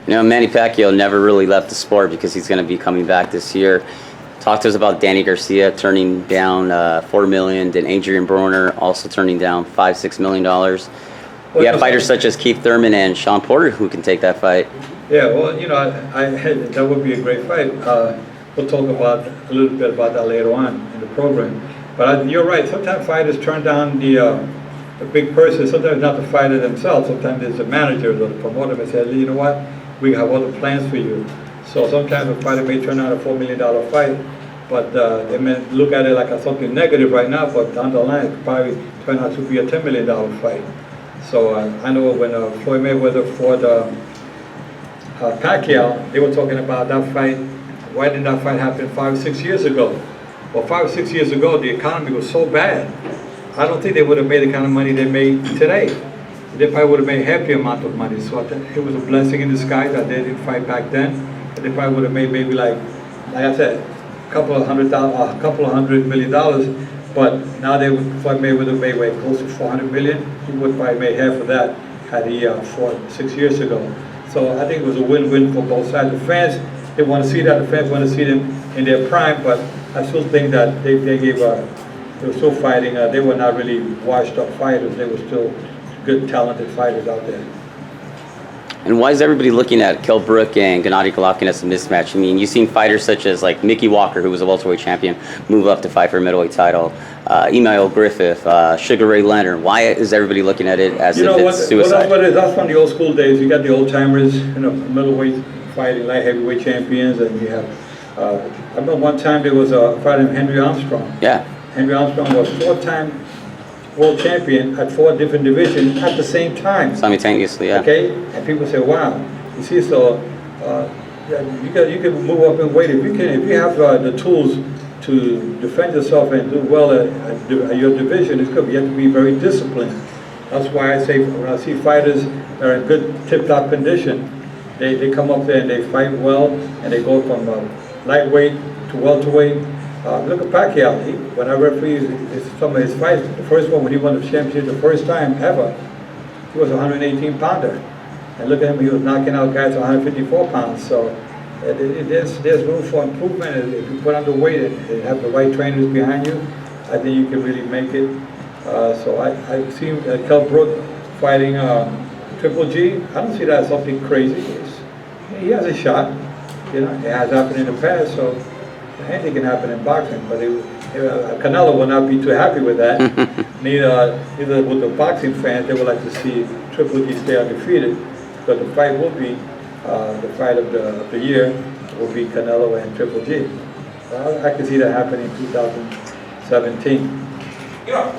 You know, Manny Pacquiao never really left the sport because he's going to be coming back this year. Talk to us about Danny Garcia turning down $4 million, then Adrian Broner also turning down $5-6 million. We have fighters such as Keith Thurman and Sean Porter who can take that fight. Yeah, well, you know, that would be a great fight. We'll talk about a little bit about that later on in the program. But you're right. Sometimes fighters turn down the big person. Sometimes not the fighter themselves. Sometimes it's the managers or the promoter and say, you know what, we have other plans for you. So sometimes a fighter may turn down a $4 million fight, but they may look at it like something negative right now, but down the line it could probably turn out to be a $10 million fight. So I know when Floyd Mayweather fought Pacquiao, they were talking about that fight. Why didn't that fight happen 5 or 6 years ago? Well, 5 or 6 years ago, the economy was so bad, I don't think they would have made the kind of money they made today. They probably would have made half the amount of money. So I think it was a blessing in disguise that they didn't fight back then. They probably would have made maybe like I said, a couple of $100 million. But now they would Floyd Mayweather made close to $400 million. He would probably made half of that had he fought 6 years ago. So I think it was a win-win for both sides. The fans, they want to see that. The fans want to see them in their prime. But I still think that they were still fighting. They were not really washed-up fighters. They were still good, talented fighters out there. And why is everybody looking at Brook and Gennady Golovkin as a mismatch? I mean, you've seen fighters such as like Mickey Walker, who was a welterweight champion, move up to fight for a middleight title. Emil Griffith, Sugar Ray Leonard. Why is everybremember looking at it as if it's suicide? That's from the old school days. You got the old timers, you know, middleweight fighting, light heavyweight champions, and you have. I remember one time there was a fighter named Henry Armstrong. Yeah. Henry Armstrong was 4-time world champion at 4 different divisions at the same time. Simultaneously, yeah. Okay, and people say, "Wow, you see, so you can move up in weight if you have the tools to defend yourself and do well at your division. You have to be very disciplined." That's why I say when I see fighters that are in good, tip-top condition, they come up there and they fight well, and they go from lightweight to welterweight. Look at Pacquiao. When I refereed some of his fights, the first one when he won the championship the first time ever, he was a 118-pounder. And look at him, he was knocking out guys 154 pounds. So there's room for improvement. If you put on the weight and have the right trainers behind you, I think you can really make it. So I've seen Brook fighting Triple G. I don't see that as something crazy. He has a shot. You know, it has happened in the past. So anything can happen in boxing, but Canelo will not be too happy with that. neither with the boxing fans. They would like to see Triple G stay undefeated, but the fight will be the fight of the year will be Canelo and Triple G. I can see that happening in 2017. Yeah.